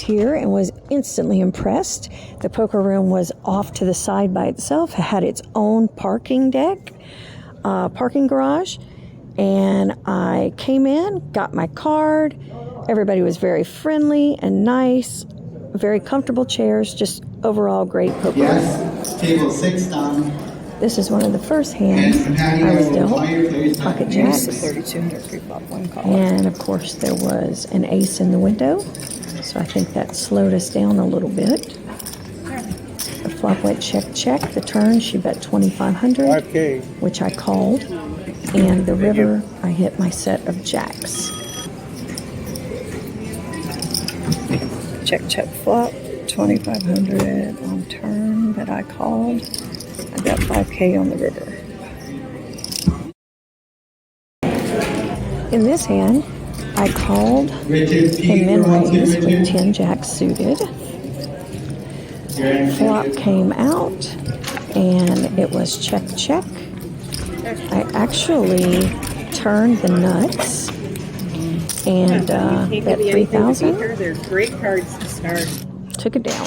here and was instantly impressed. The poker room was off to the side by itself. It had its own parking deck, parking garage. And I came in, got my card. Everybody was very friendly and nice. Very comfortable chairs. Just overall great poker. Yes, table 6 down. This is one of the first hands I was dealt. Pocket jacks. 3200 pre-flop, one call. And of course there was an ace in the window. So I think that slowed us down a little bit. The flop went check, check. The turn, she bet 2,500, 5K. which I called. And the river, I hit my set of jacks. Check, check, flop, 2,500 on turn that I called. I got 5K on the river. In this hand, I called in min-raise with 10 jacks suited. Flop came out, and it was check, check. I actually turned the nuts and bet 3,000. They're great cards to start. Took it down.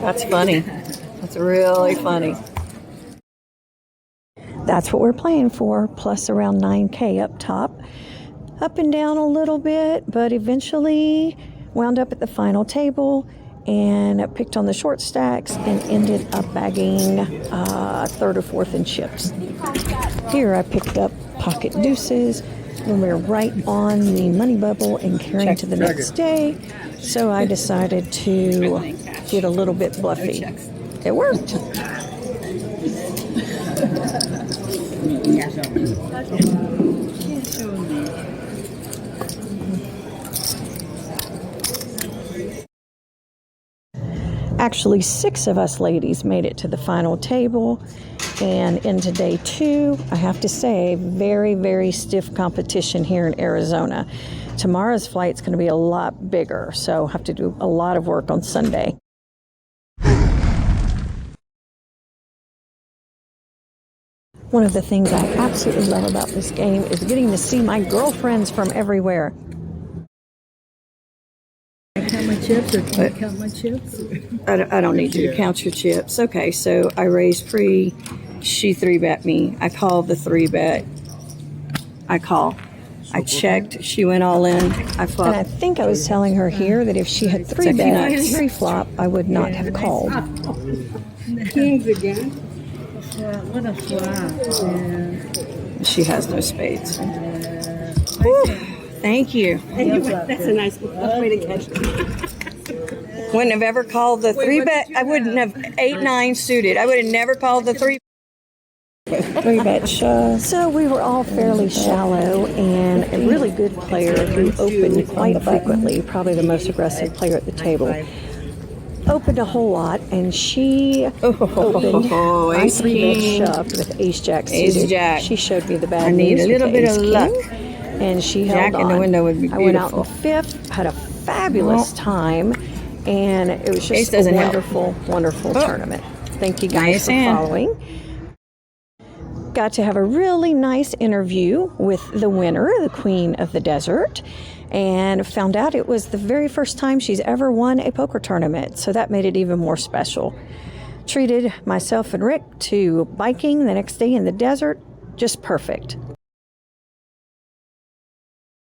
That's funny. That's really funny. That's what we're playing for, plus around 9K up top. Up and down a little bit, but eventually wound up at the final table and picked on the short stacks and ended up bagging third or fourth in chips. Here I picked up pocket deuces when we were right on the money bubble and carrying to the next day. So I decided to get a little bit bluffy. It worked. Actually, 6 of us ladies made it to the final table. And into day 2, I have to say, very, very stiff competition here in Arizona. Tomorrow's flight's going to be a lot bigger, so I have to do a lot of work on Sunday. One of the things I absolutely love about this game is getting to see my girlfriends from everywhere. Count my chips, or can I count my chips? I don't need you to count your chips. Okay, so I raised pre. She 3-bet me. I called the 3-bet. I call. I checked. She went all in. I flopped. And I think I was telling her here that if she had 3-bet pre-flop, I would not have called. Kings again. What a flop. Yeah. She has no spades. Whew. Thank you. That's a nice way to catch it. Wouldn't have ever called the 3-bet. I wouldn't have 8-9 suited. I would have never called the 3-bet shove. So we were all fairly shallow, and a really good player who opened quite frequently, probably the most aggressive player at the table, opened a whole lot, and she opened I ace 3-bet king. shoved with ace jack Ace suited. jack. She showed me the bad I need news a little with the bit ace of king, luck. and she Jack held in on. the window would be I went out beautiful. in 5th, had a fabulous time, and it was Ace just a doesn't help. wonderful, wonderful tournament. Thank you guys Nice for hand. following. Got to have a really nice interview with the winner, the Queen of the Desert, and found out it was the very first time she's ever won a poker tournament, so that made it even more special. Treated myself and Rick to biking the next day in the desert, just perfect.